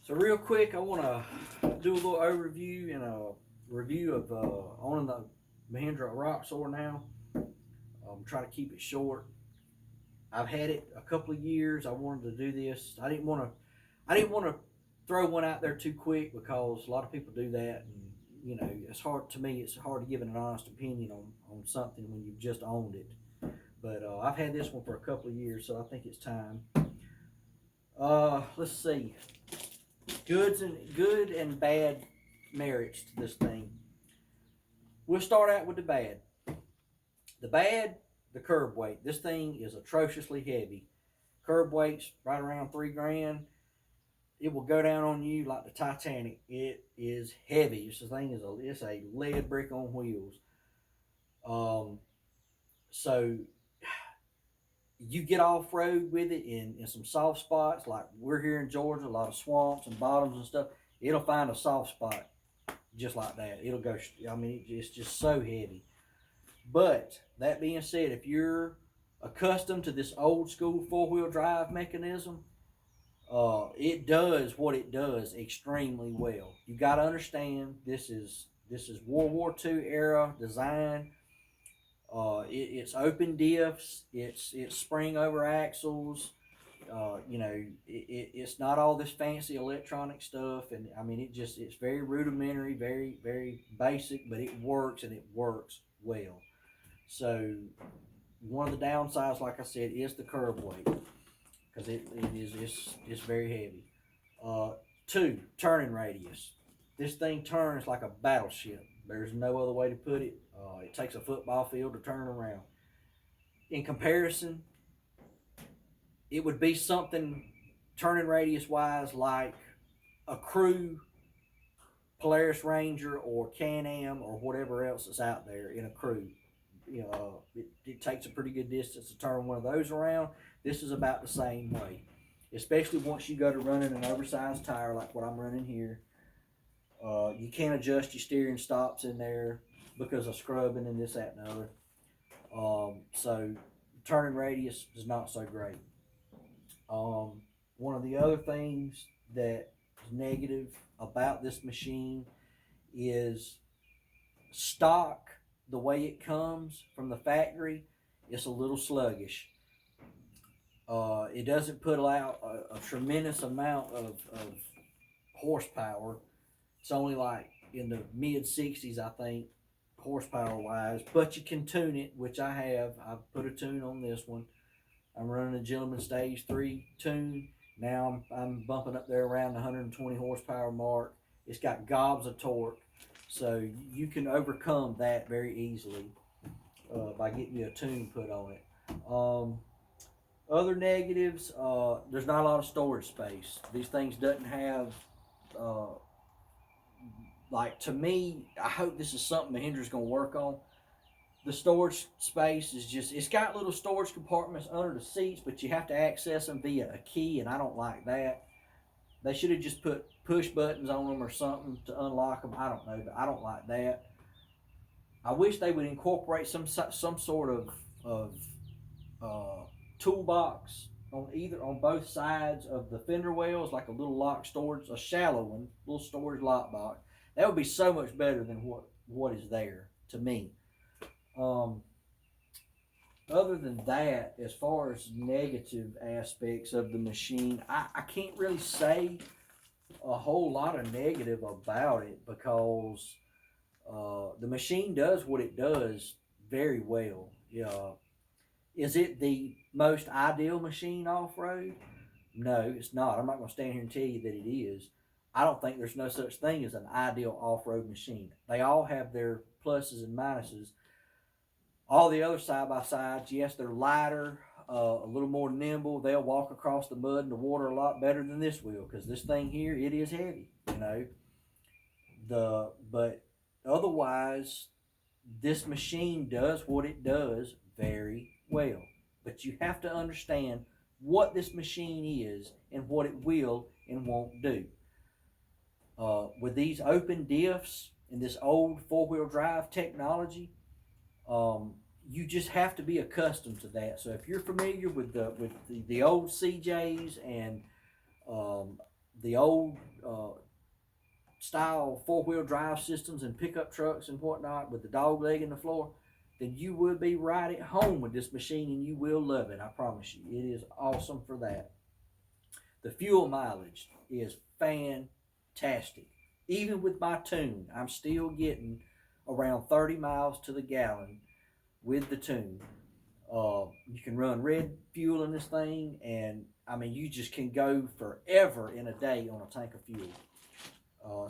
So real quick, I want to do a little overview and a review of owning the Mahindra Roxor now. I'm trying to keep it short. I've had it a couple of years. I wanted to do this. I didn't want to throw one out there too quick because a lot of people do that, and it's hard to me. It's hard to give an honest opinion on something when you've just owned it. But I've had this one for a couple of years, so I think it's time. Let's see. Good and bad merits to this thing. We'll start out with the bad. The bad, the curb weight. This thing is atrociously heavy. Curb weight's right around 3 grand. It will go down on you like the Titanic. It is heavy. This thing it's a lead brick on wheels. So you get off road with it in some soft spots, like we're here in Georgia, a lot of swamps and bottoms and stuff. It'll find a soft spot just like that. It'll go. I mean, it's just so heavy. But that being said, if you're accustomed to this old school 4-wheel drive mechanism, it does what it does extremely well. You got to understand this is World War II era design. It's open diffs. It's spring over axles. It's not all this fancy electronic stuff, and I mean it's very rudimentary, very very basic, but it works and it works well. So one of the downsides, like I said, is the curb weight because it's very heavy. Two, turning radius. This thing turns like a battleship. There's no other way to put it. It takes a football field to turn around. In comparison, it would be something turning radius wise like a Crew Polaris Ranger or Can-Am or whatever else is out there in a Crew. It takes a pretty good distance to turn one of those around. This is about the same way, especially once you go to running an oversized tire like what I'm running here. You can't adjust your steering stops in there because of scrubbing and this, that, and the other. So turning radius is not so great. One of the other things that is negative about this machine is stock, the way it comes from the factory, it's a little sluggish. It doesn't put out a tremendous amount of horsepower. It's only like in the mid 60s, I think, horsepower wise, but you can tune it, which I have. I've put a tune on this one. I'm running a Gentleman Stage 3 tune. Now I'm bumping up there around the 120 horsepower mark. It's got gobs of torque, so you can overcome that very easily by getting you a tune put on it. Other negatives, there's not a lot of storage space. These things doesn't have, to me, I hope this is something Mahindra's going to work on. The storage space is it's got little storage compartments under the seats, but you have to access them via a key, and I don't like that. They should have just put push buttons on them or something to unlock them. I don't know, but I don't like that. I wish they would incorporate some sort of toolbox on both sides of the fender wells, like a little lock storage, a shallow one, little storage lock box. That would be so much better than what is there to me. Other than that, as far as negative aspects of the machine, I can't really say a whole lot of negative about it because the machine does what it does very well. Is it the most ideal machine off-road? No, it's not. I'm not going to stand here and tell you that it is. I don't think there's no such thing as an ideal off-road machine. They all have their pluses and minuses. All the other side-by-sides, yes, they're lighter, a little more nimble. They'll walk across the mud and the water a lot better than this will because this thing here, it is heavy, But otherwise, this machine does what it does very well. But you have to understand what this machine is and what it will and won't do. With these open diffs and this old 4-wheel drive technology, you just have to be accustomed to that. So if you're familiar with the old CJs and the old style 4-wheel drive systems and pickup trucks and whatnot with the dog leg in the floor, then you will be right at home with this machine and you will love it. I promise you. It is awesome for that. The fuel mileage is fantastic. Even with my tune, I'm still getting around 30 miles to the gallon with the tune. You can run red fuel in this thing, and I mean, you just can go forever in a day on a tank of fuel.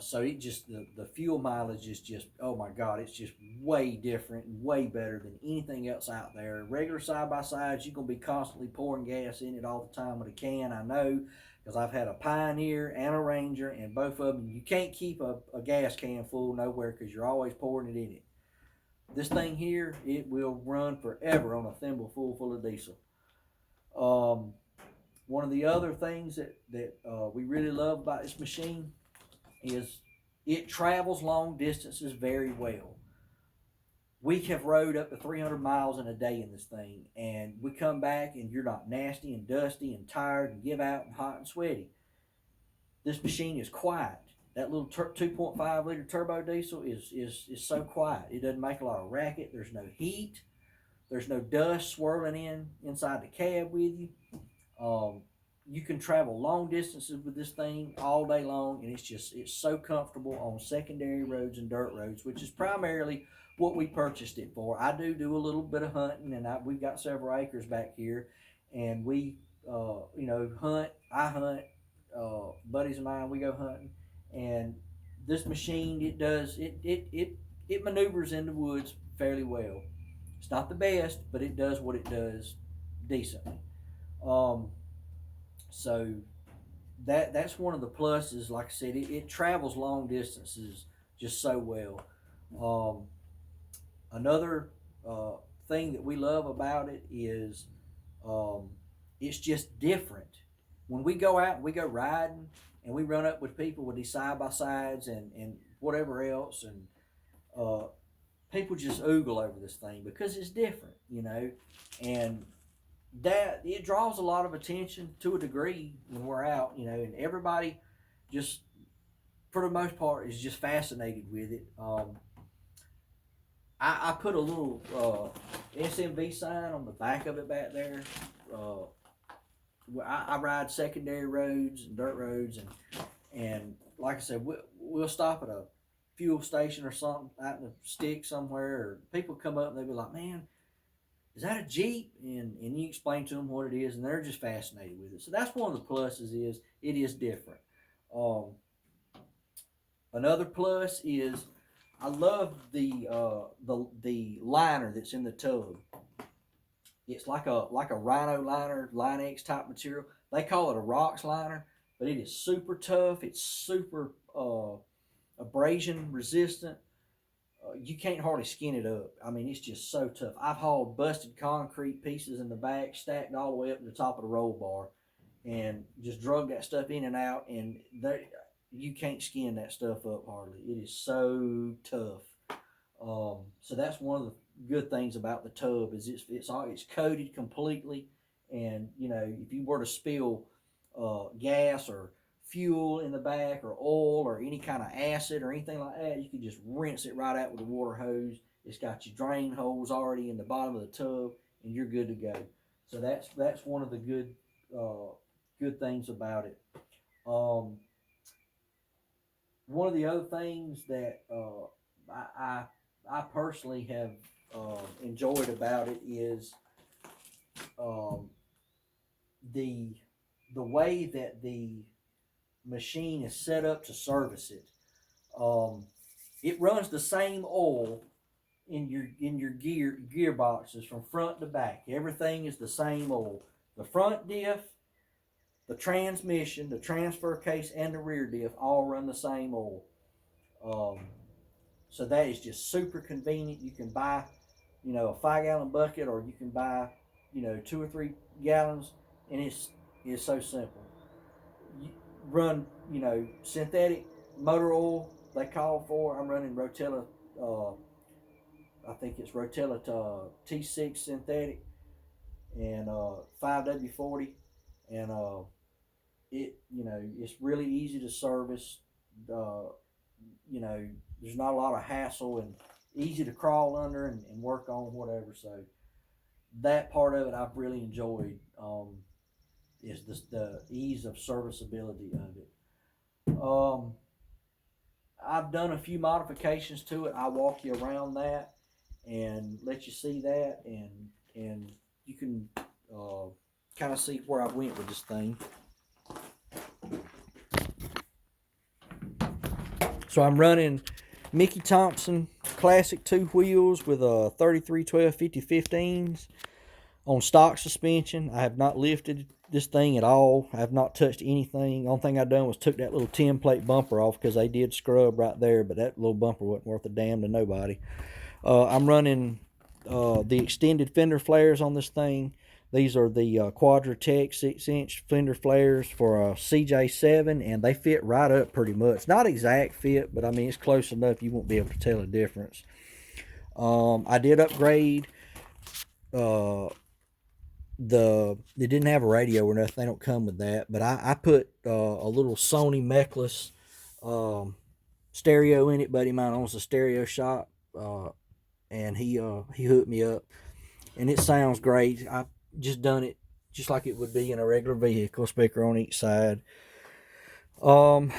So it just the fuel mileage is just, oh my God, it's just way different and way better than anything else out there. Regular side by sides, you're gonna be constantly pouring gas in it all the time with a can. I know, because I've had a Pioneer and a Ranger, and both of them, you can't keep a gas can full nowhere because you're always pouring it in it. This thing here, it will run forever on a thimble full of diesel. One of the other things that we really love about this machine is it travels long distances very well. We have rode up to 300 miles in a day in this thing, and we come back and you're not nasty and dusty and tired and give out and hot and sweaty. This machine is quiet. That little 2.5 liter turbo diesel is so quiet. It doesn't make a lot of racket. There's no heat. There's no dust swirling inside the cab with you. You can travel long distances with this thing all day long, and it's so comfortable on secondary roads and dirt roads, which is primarily what we purchased it for. I do a little bit of hunting, and we've got several acres back here, and we hunt. I hunt. Buddies of mine, we go hunting, and this machine, it maneuvers in the woods fairly well. It's not the best, but it does what it does decently. So that's one of the pluses. Like I said, it travels long distances just so well. Another thing that we love about it is it's just different. When we go out and we go riding and we run up with people with these side by sides and whatever else, and people just oogle over this thing because it's different, and that it draws a lot of attention to a degree when we're out, and everybody just, for the most part, is just fascinated with it. I put a little SMV sign on the back of it back there. I ride secondary roads and dirt roads, and like I said, we'll stop at a fuel station or something out in the stick somewhere, or people come up and they'll be like, "Man, is that a Jeep?" And you explain to them what it is, and they're just fascinated with it. So that's one of the pluses, is it is different. Another plus is I love the liner that's in the tub. It's like a Rhino liner, Line-X type material. They call it a Rox liner, but it is super tough. It's super abrasion resistant. You can't hardly skin it up. I mean, it's just so tough. I've hauled busted concrete pieces in the back, stacked all the way up to the top of the roll bar, and just drug that stuff in and out, and you can't skin that stuff up hardly. It is so tough. So that's one of the good things about the tub, is it's coated completely, and if you were to spill gas or fuel in the back, or oil, or any kind of acid or anything like that, you can just rinse it right out with a water hose. It's got your drain holes already in the bottom of the tub, and you're good to go. So that's one of the good things about it. One of the other things that I personally have enjoyed about it is the way that the machine is set up to service it. It runs the same oil in your gearboxes from front to back. Everything is the same oil. The front diff, the transmission, the transfer case, and the rear diff all run the same oil. So that is just super convenient. You can buy, a 5-gallon bucket, or you can buy, 2 or 3 gallons, and it's so simple. You run, synthetic motor oil they call for. I'm running Rotella, I think it's Rotella T6 synthetic, and 5W40, and it's really easy to service. Uh, there's not a lot of hassle and easy to crawl under and work on whatever. So that part of it I've really enjoyed. Is the ease of serviceability of it. I've done a few modifications to it. I'll walk you around that and let you see that, and you can kind of see where I went with this thing. So I'm running Mickey Thompson Classic 2 wheels with a 3312 5015s on stock suspension. I have not lifted this thing at all. I have not touched anything. The only thing I've done was took that little 10 plate bumper off because they did scrub right there, but that little bumper wasn't worth a damn to nobody. I'm running the extended fender flares on this thing. These are the Quadratec 6-inch fender flares for a CJ7, and they fit right up pretty much. Not exact fit, but I mean, it's close enough you won't be able to tell a difference. I did upgrade it didn't have a radio or nothing. They don't come with that, but I put a little Sony Mechless stereo in it. Buddy of mine owns a stereo shop, and he hooked me up, and it sounds great. I just done it just like it would be in a regular vehicle, speaker on each side. I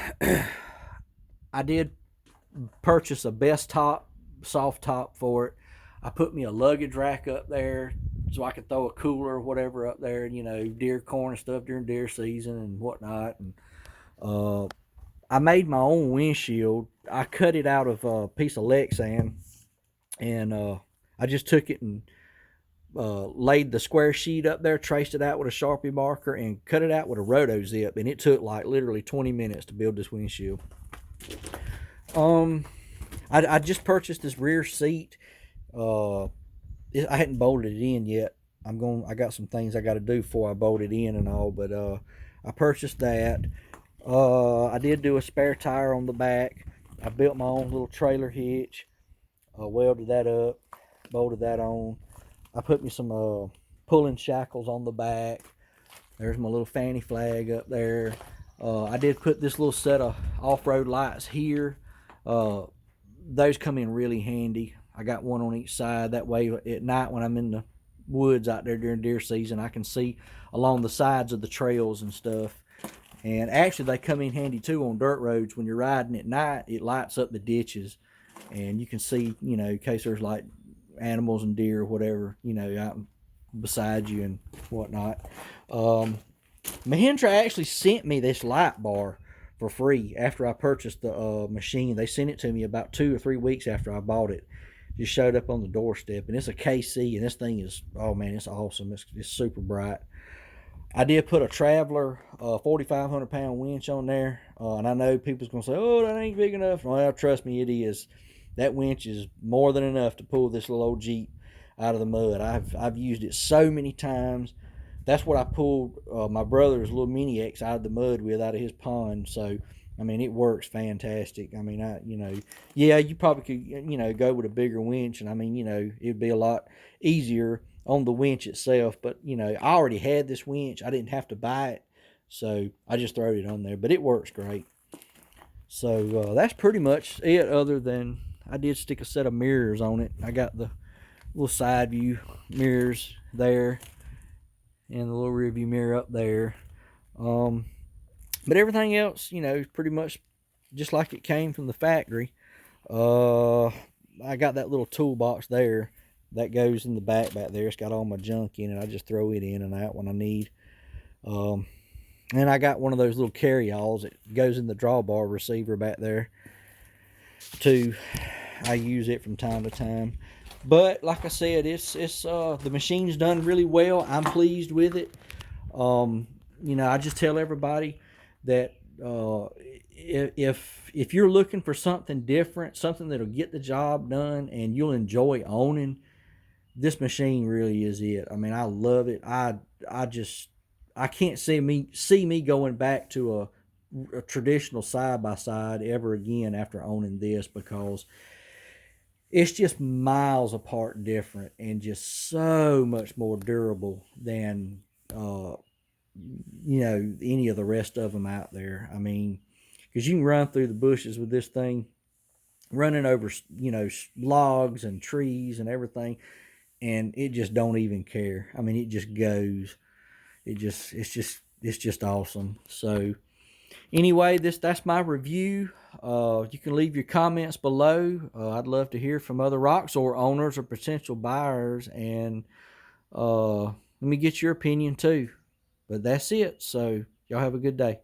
did purchase a best top, soft top for it. I put me a luggage rack up there so I could throw a cooler or whatever up there, deer corn and stuff during deer season and whatnot. And I made my own windshield. I cut it out of a piece of Lexan, and I just took it and laid the square sheet up there, traced it out with a Sharpie marker, and cut it out with a roto zip. And it took like literally 20 minutes to build this windshield. I just purchased this rear seat. I hadn't bolted it in yet. I got some things I got to do before I bolt it in and all, but I purchased that. I did do a spare tire on the back. I built my own little trailer hitch. Welded that up, bolted that on. I put me some pulling shackles on the back. There's my little fanny flag up there. I did put this little set of off-road lights here. Those come in really handy. I got one on each side. That way at night when I'm in the woods out there during deer season, I can see along the sides of the trails and stuff. And actually they come in handy too on dirt roads. When you're riding at night, it lights up the ditches, and you can see, in case there's like animals and deer or whatever, out beside you and whatnot. Mahindra actually sent me this light bar for free after I purchased the machine. They sent it to me about 2 or 3 weeks after I bought it. Just showed up on the doorstep, and it's a KC, and this thing is, oh man, it's awesome. It's super bright. I did put a Traveler 4,500 pound winch on there, and I know people's gonna say, oh, that ain't big enough. Well, trust me, it is. That winch is more than enough to pull this little old Jeep out of the mud. I've used it so many times. That's what I pulled my brother's little Mini X out of the mud with, out of his pond. So I mean, it works fantastic. I mean, yeah, you probably could, go with a bigger winch, and I mean, it'd be a lot easier on the winch itself. But I already had this winch. I didn't have to buy it, so I just threw it on there. But it works great. So that's pretty much it. Other than I did stick a set of mirrors on it. I got the little side view mirrors there, and the little rear view mirror up there. But everything else, is pretty much just like it came from the factory. I got that little toolbox there that goes in the back there. It's got all my junk in it. I just throw it in and out when I need. And I got one of those little carry-alls that goes in the drawbar receiver back there too. I use it from time to time. But like I said, it's the machine's done really well. I'm pleased with it. I just tell everybody that if you're looking for something different, something that'll get the job done and you'll enjoy owning, this machine really is it. I mean, I love it. I can't see me going back to a traditional side by side ever again after owning this, because it's just miles apart different and just so much more durable than any of the rest of them out there. I mean, because you can run through the bushes with this thing, running over logs and trees and everything, and it just don't even care. I mean, it just goes. It's just awesome. So anyway, that's my review. You can leave your comments below. I'd love to hear from other Roxor owners or potential buyers, and let me get your opinion too. But that's it. So y'all have a good day.